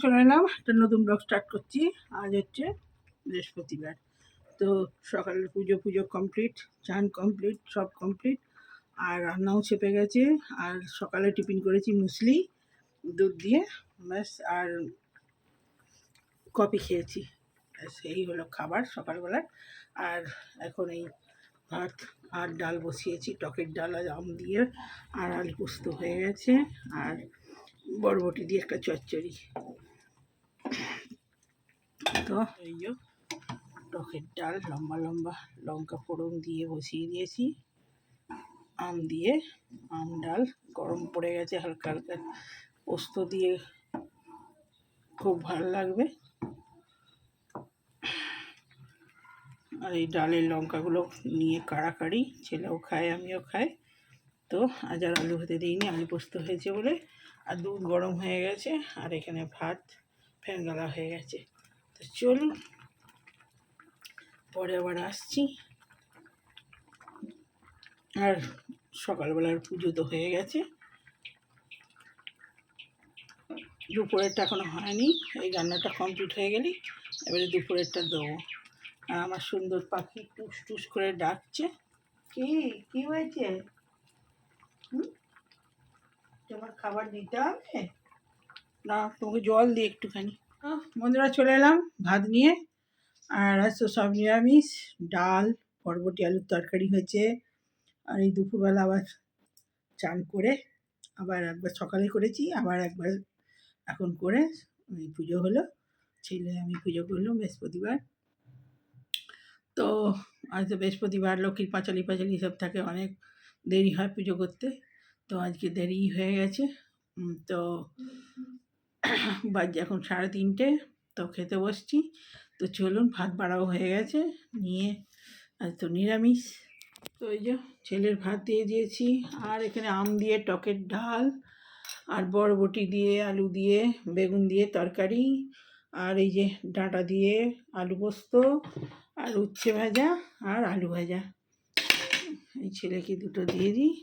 চলে এলাম, একটা নতুন ব্লগ স্টার্ট করছি। আজ হচ্ছে বৃহস্পতিবার। তো সকালের পুজো কমপ্লিট, চান কমপ্লিট, সব কমপ্লিট, আর রান্নাও চেপে গেছে। আর সকালে টিফিন করেছি মুসলি দুধ দিয়ে, ব্যাস। আর কফি খেয়েছি, সেই হলো খাবার সকালবেলার। আর এখন এই ভাত আর ডাল বসিয়েছি, টকের ডাল আর আম দিয়ে, আর আলু পোস্ত হয়ে গেছে, আর বরবটি দিয়ে একটা চচ্চড়ি। তো এই যে টকের ডাল, লম্বা লম্বা লঙ্কা ফোড়ন দিয়ে বসিয়ে দিয়েছি, আম দিয়ে, আম ডাল গরম পড়ে গেছে, হালকা হালকা পোস্ত দিয়ে খুব ভালো লাগবে। আর এই ডালের লঙ্কাগুলো নিয়ে কাড়াকাড়ি, ছেলেও খায় আমিও খাই। তো আজ আর আলু হতে দিইনি, আলু পোস্ত হয়েছে বলে। আর দুধ গরম হয়ে গেছে, আর এখানে ভাত ফ্যান গালা হয়ে গেছে। তো চলুন, পরে আবার আসছি। আর সকালবেলার পুজো তো হয়ে গেছে, দুপুরেরটা এখনো হয়নি। এই রান্নাটা কমপ্লিট হয়ে গেলি এবারে দুপুরেরটা দেবো। আর আমার সুন্দর পাখি টুস টুস করে ডাকছে। কি কি হয়েছে? তোমার খাবার দিতে হবে না? তোমাকে জল দিই একটুখানি। বন্ধুরা, চলে এলাম ভাত নিয়ে। আর আজ তো সব নিরামিষ, ডাল, বরবটি আলুর তরকারি হয়েছে। আর এই দুপুরবেলা আবার চান করে, আবার একবার সকালে করেছি, আবার একবার এখন করে পুজো হলো। ছেলে আমি পুজো করলাম বৃহস্পতিবার। তো আজ তো বৃহস্পতিবার, লক্ষ্মীর পাঁচালি পাঁচালি সব থাকে, অনেক দেরি হয় পুজো করতে। তো আজকে দেরি হয়ে গেছে। তো বাজে এখন 3:30। তো খেতে বসছি। তো চলুন, ভাত বাড়াও হয়ে গেছে নিয়ে। আজ তো নিরামিষ। তো এই যে ছেলের ভাত দিয়ে দিয়েছি, আর এখানে আম দিয়ে টকের ডাল, আর বরবটি দিয়ে, আলু দিয়ে, বেগুন দিয়ে তরকারি, আর এই যে ডাঁটা দিয়ে আলু পোস্ত, আর উচ্ছে ভাজা, আর আলু ভাজা। এই ছেলেকে দুটো দিয়ে দিই।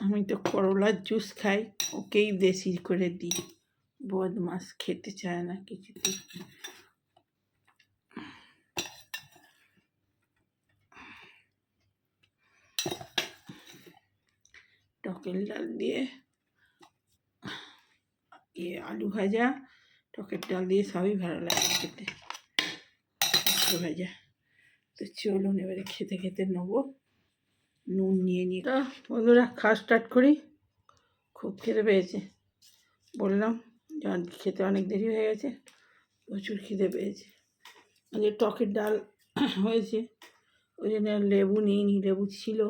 আমি তো করলার জুস খাই, ওকেই বেশি করে দিই। বদমাস, খেতে চায় না কিছুতে। টকের ডাল দিয়ে আলু ভাজা, টকের ডাল দিয়ে সবই ভালো লাগে খেতে, ভাজা। তো চলুন এবারে খেতে খেতে নেবো। নুন নিয়ে নিই। তা বন্ধুরা, খাওয়া স্টার্ট করি। খুব খেতে পেয়েছে, বললাম খেতে অনেক দেরি হয়ে গেছে, প্রচুর খিদে পেয়েছে। যে টকের ডাল হয়েছে, ওই জন্য লেবু নিইনি, লেবু ছিল,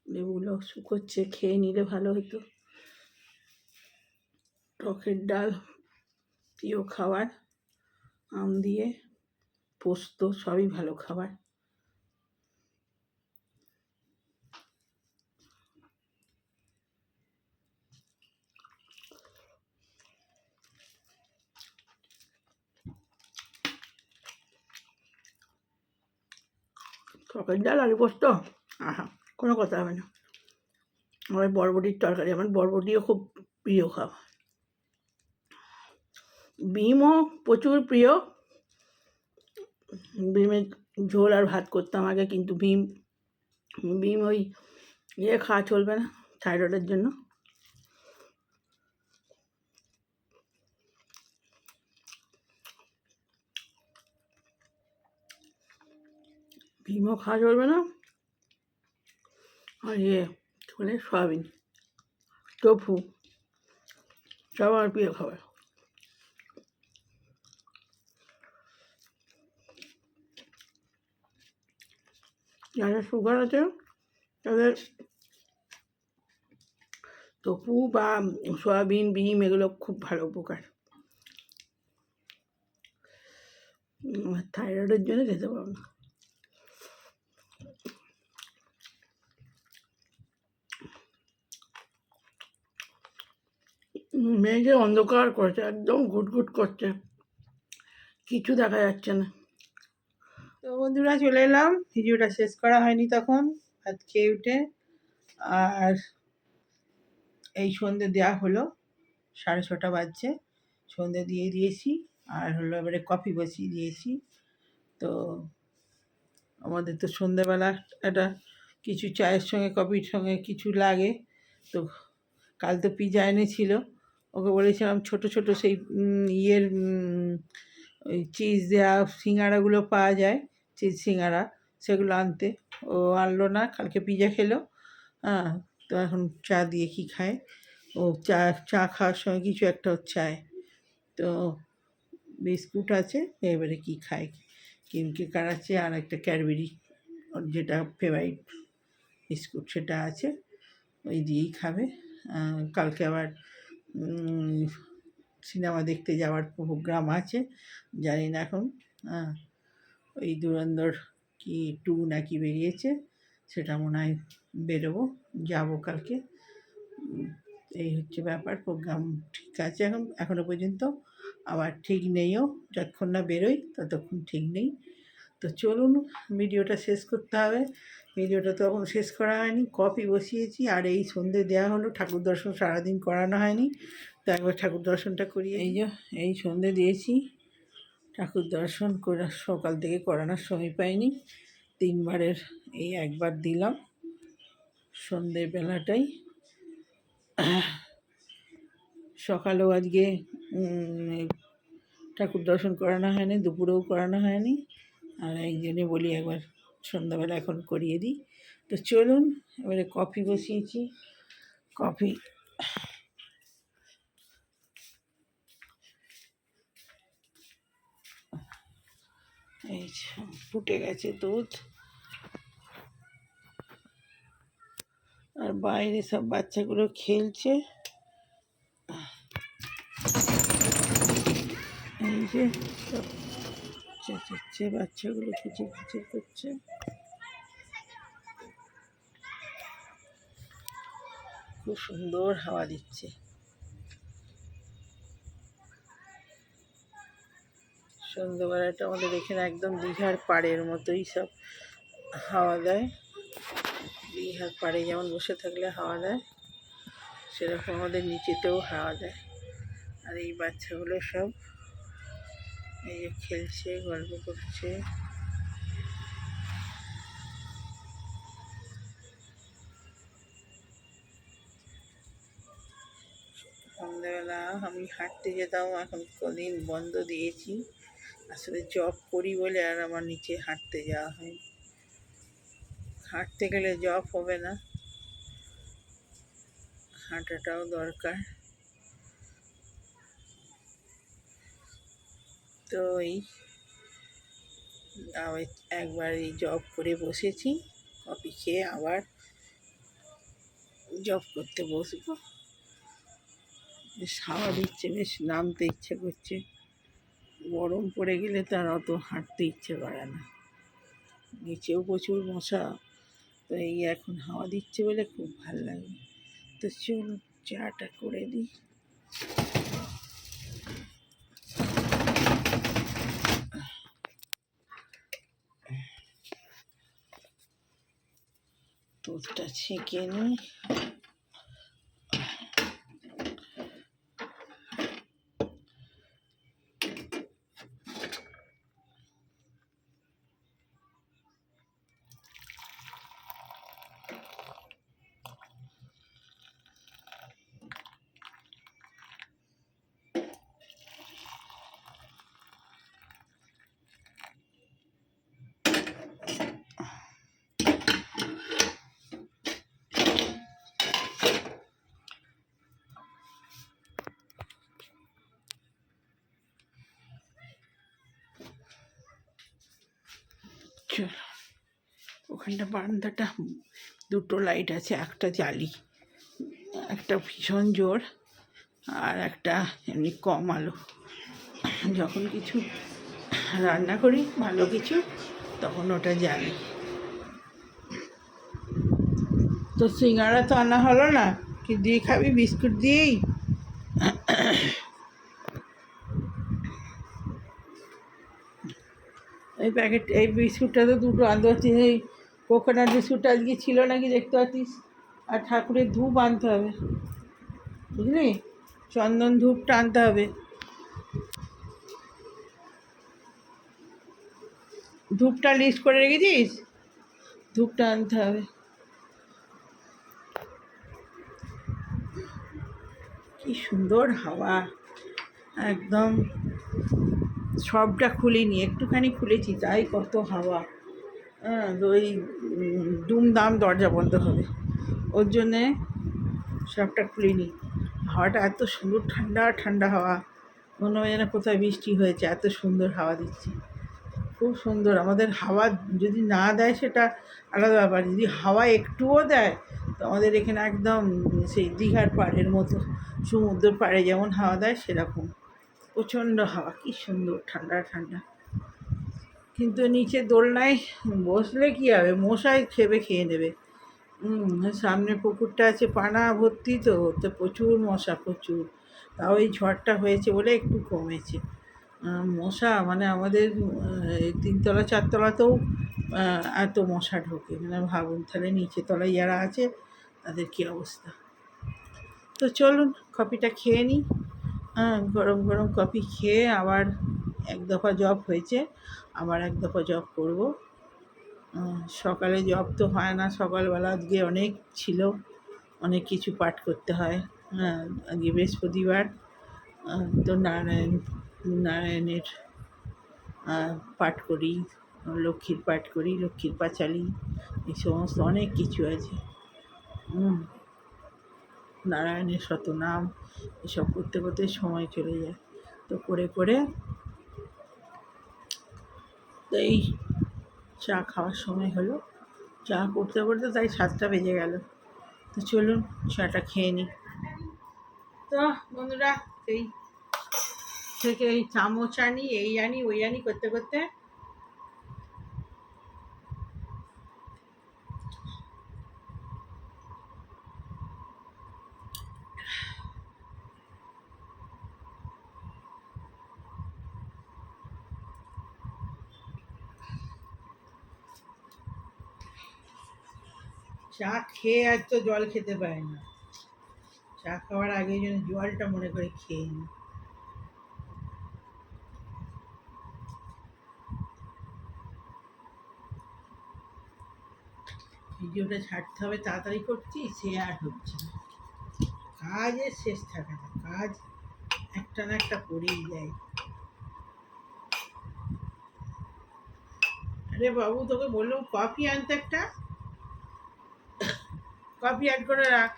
লেবুগুলো শুকোচ্ছে, খেয়ে নিলে ভালো হতো। টকের ডাল প্রিয় খাবার, আম দিয়ে পোস্ত সবই ভালো খাবার। টকের ডাল আলু পোস্ত, আহা, কোনো কথা হবে না। আমার বরবটির তরকারি, আমার বরবটিও খুব প্রিয় খাবার। বিমও প্রচুর প্রিয়, বিমের ঝোল আর ভাত করতাম আগে, কিন্তু বিম ওই খাওয়া চলবে না থাইরয়েডের জন্য। বিমও খাওয়া চলবে না। আর চলে সয়াবিন, টোফু, সব আমার প্রিয় খাবার। যাদের সুগার আছে তাদের টোফু বা সয়াবিন, বিম এগুলো খুব ভালো উপকার। থাইরয়েডের জন্য খেতে পারবো না। মেঘে অন্ধকার করছে, একদম ঘুটঘুট করছে, কিছু দেখা যাচ্ছে না। তো বন্ধুরা, চলে এলাম, ভিডিওটা শেষ করা হয়নি তখন, ভাত খেয়ে উঠে আর এই সন্ধে দেওয়া হলো, 6:30 বাজছে, সন্ধে দিয়ে দিয়েছি। আর হলো এবারে কফি বসিয়ে দিয়েছি। তো আমাদের তো সন্ধেবেলা একটা কিছু চায়ের সঙ্গে কফির সঙ্গে কিছু লাগে। তো কাল তো পিজা এনেছিল, ওকে বলেছিলাম ছোট ছোট সেই ইয়ের ওই চিজ দেওয়া সিঙ্গাড়াগুলো পাওয়া যায়, চিজ সিঙ্গাড়া, সেগুলো আনতে। ও আনলো না, কালকে পিজা খেলো। হ্যাঁ, তো এখন চা দিয়ে কি খায়, ও চা খাওয়ার সময় কিছু একটা ওর চায়। তো বিস্কুট আছে, এবারে কি খায়, কেকার আছে, আর একটা ক্যাডবেরি ওর যেটা ফেভারিট বিস্কুট সেটা আছে, ওই দিয়েই খাবে। কালকে আবার সিনেমা দেখতে যাওয়ার প্রোগ্রাম আছে, জানি না এখন। ওই ধুরন্ধর কি 2 নাকি বেরিয়েছে, সেটা মনে হয় বেরোবো, যাবো কালকে। এই হচ্ছে ব্যাপার, প্রোগ্রাম ঠিক আছে এখনো পর্যন্ত, আবার ঠিক নেইও, যতক্ষণ না বেরোই ততক্ষণ ঠিক নেই। তো চলুন, ভিডিওটা শেষ করতে হবে। ভিডিওটা তো এখন শেষ করা হয়নি, কফি বসিয়েছি আর এই সন্ধে দেওয়া হলো। ঠাকুর দর্শন সারাদিন করানো হয়নি, তো একবার ঠাকুর দর্শনটা করিয়ে, এই সন্ধে দিয়েছি। ঠাকুর দর্শন করে সকাল থেকে করানোর সময় পাইনি, 3বারের এই একবার দিলাম সন্ধ্যের বেলাটাই। সকালেও আজকে ঠাকুর দর্শন করানো হয়নি, দুপুরেও করানো হয়নি, আর একজনে বলি একবার সন্ধ্যাবেলা এখন করিয়ে দিই। তো চলুন, এবারে কফি বসিয়েছি। কফি এই ফুটে গেছে দুধ, আর বাইরে সব বাচ্চাগুলো খেলছে। এই যে সব চেঁচাচ্ছে, বাচ্চাগুলো কিচির কিচির করছে। খুব সুন্দর হাওয়া দিচ্ছে। সন্ধ্যেবেলাটা আমাদের এখানে একদম দীঘার পাড়ের মতোই সব হাওয়া দেয়। দীঘার পাড়ে যেমন বসে থাকলে হাওয়া দেয়, সেরকম আমাদের নিচেতেও হাওয়া দেয়। আর এই বাচ্চাগুলো সব এই যে খেলছে, গল্প করছে। সন্ধ্যেবেলা আমি হাঁটতে যেতাম, এখন কদিন বন্ধ দিয়েছি। আসলে জব করি বলে আর আমার নিচে হাঁটতে যাওয়া হয়। হাঁটতে গেলে জব হবে না, হাঁটাটাও দরকার। তো এই একবার এই জব করে বসেছি, কফি খেয়ে আবার জব করতে বসবো। বেশ হাওয়া দিচ্ছে, বেশ নামতে ইচ্ছে করছে। গরম পড়ে গেলে তার অত হাঁটতে ইচ্ছে করে না, নিচেও প্রচুর মশা। তো এই এখন হাওয়া দিচ্ছে বলে খুব ভালো লাগে। তো চলুন চাটা করে দিই। দুধটা ছেঁকে নিই। চলো, ওখানটা বারান্দাটা 2টো লাইট আছে, একটা জালি, একটা ভীষণ জোর আর একটা এমনি কম আলো। যখন কিছু রান্না করি ভালো কিছু, তখন ওটা জ্বালি। তো সিঙ্গাড়া তো আনা হলো না, কি দিয়ে খাবি? বিস্কুট দিয়েই। এই প্যাকেট, এই বিস্কুটটা তো 2টো আনতে পারছি, এই কোকোনাট বিস্কুটটা আজকে ছিল নাকি দেখতে পাচ্ছিস। আর ঠাকুরের ধূপ আনতে হবে, বুঝলি, চন্দন ধূপটা আনতে হবে। ধূপটা লিস্ট করে রেখেছিস? ধূপটা আনতে হবে। কি সুন্দর হাওয়া, একদম সবটা খুলিনি, একটুখানি খুলেছি, তাই কত হাওয়া। হ্যাঁ, ওই দুমদাম দরজা বন্ধ হবে, ওর জন্যে সবটা খুলিনি। হাওয়াটা এত সুন্দর, ঠান্ডা ঠান্ডা হাওয়া, মনে হয় যেন কোথায় বৃষ্টি হয়েছে, এত সুন্দর হাওয়া দিচ্ছে, খুব সুন্দর। আমাদের হাওয়া যদি না দেয় সেটা আলাদা ব্যাপার, যদি হাওয়া একটুও দেয় তো আমাদের এখানে একদম সেই দীঘার পাড়ের মতো, সমুদ্রের পাড়ে যেমন হাওয়া দেয় সেরকম প্রচণ্ড হাওয়া, কী সুন্দর ঠান্ডা ঠান্ডা। কিন্তু নিচে দোলনায় বসলে কী হবে, মশাই খেয়ে নেবে। সামনে পুকুরটা আছে, পানা ভর্তি, তো প্রচুর মশা, প্রচুর। তাও এই ঝড়টা হয়েছে বলে একটু কমেছে। মশা মানে আমাদের এই 3তলা 4তলাতেও এত মশা ঢোকে, মানে ভাবুন তাহলে নিচে তলায় যারা আছে তাদের কী অবস্থা। তো চলুন কফিটা খেয়ে নিই। গরম গরম কফি খেয়ে আবার এক দফা জব হয়েছে, আবার এক দফা জব করব। সকালে জব তো হয় না, সকালবেলা আজকে অনেক ছিল, অনেক কিছু পাঠ করতে হয়। আজকে বৃহস্পতিবার, তো নারায়ণের পাঠ করি, লক্ষ্মীর পাঠ করি, লক্ষ্মীর পাঁচালী, এই সমস্ত অনেক কিছু আছে। নারায়ণের শতনাম, এসব করতে করতে সময় চলে যায়। তো করে করে তো এই চা খাওয়ার সময় হলো, চা করতে করতে তাই 7টা বেজে গেল। তো চলুন চাটা খেয়ে নিই। তো বন্ধুরা, এই থেকে এই চামচ আনি, এই আনি, ওই আনি করতে করতে চা খেয়ে আর তো জল খেতে পারে না, চা খাওয়ার আগে যেন জলটা মনে করে খেয়ে নিই। ভিডিওটা ছাড়তে হবে, তাড়াতাড়ি করছি, সে আর হচ্ছে না, কাজের শেষ থাকে না, কাজ একটা না একটা করেই যায়। আরে বাবু, তোকে বললাম কফি আনতে, একটা কফি অ্যাড করে রাখ।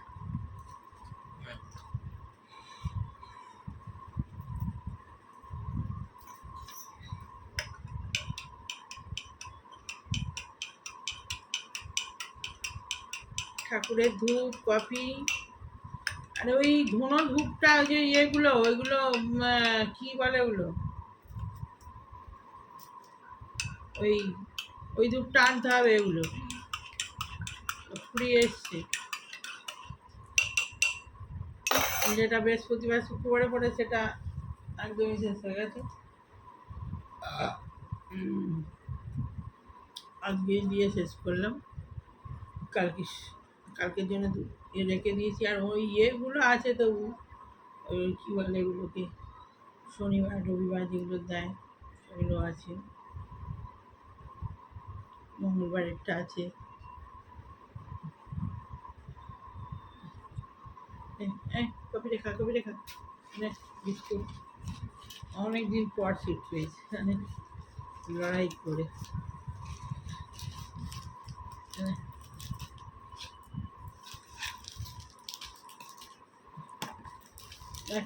ঠাকুরের ধূপ, কফি, আর ওই ধুনো ধূপটা, ওই যে ইয়েগুলো, ওইগুলো কি বলে ওগুলো, ওই ওই ধূপটা আনতে হবে, এগুলো ফুরিয়ে এসছে, যেটা বৃহস্পতিবার শুক্রবারে পড়ে সেটা একদমই শেষ হয়ে গেছে। আজকে দিয়ে শেষ করলাম, কালকে কালকের জন্য রেখে দিয়েছি। আর ওই ইয়েগুলো আছে, তো ওই কী বলে এগুলোকে, শনিবার রবিবার যেগুলো দেয় সেগুলো আছে, মঙ্গলবারেরটা আছে। কপি রেখা, কপি রেখা, বিস্কুট, অনেক দিন পর সিট পেয়েছে, মানে লড়াই করে।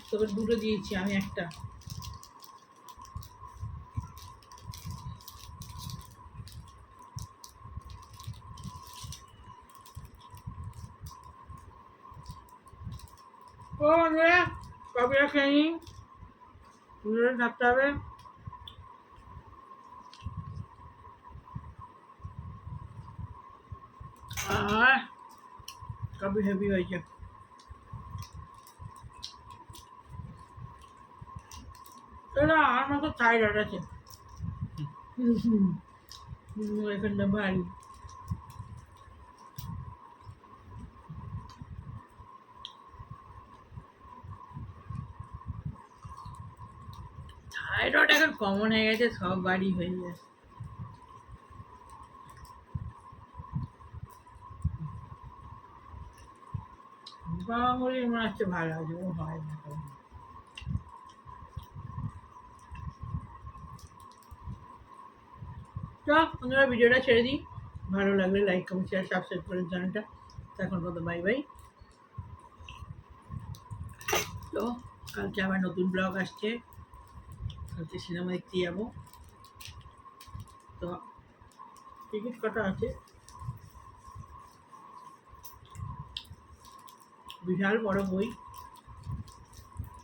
তোকে দুটো দিয়েছি, আমি একটা। ও বন্ধুরা, কপিটা খেয়ে নিই, দুটো থাকতে হবে। আর কপি হেভি হয়েছে। এটা আমার মতো থাইরয়েড আছে, এখানটা ভারী। থাইরয়েড এখন কমন হয়ে গেছে, সব বাড়ি হয়ে যায়। বাবা বলে মনে হচ্ছে ভালো আছে, ও হয় না। তো আপনারা ভিডিওটা ছেড়ে দিই, ভালো লাগলে লাইক কমেন্ট শেয়ার সাবস্ক্রাইব করেন চ্যানেলটা। এখন কত বাই বাই। তো কালকে আবার নতুন ব্লগ আসছে, কালকে সিনেমা দেখতে যাবো। তো টিকিট কটা আছে, বিশাল বড় বই,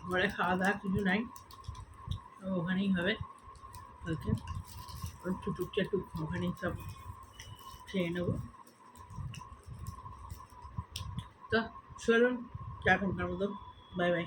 ঘরে খাওয়া দাওয়া কিছু নাই, তো ওখানেই হবে কালকে। টুটুক চাটুক ওখানেই সব খেয়ে নেবো। তো চলুন এখনকার মতো বাই বাই।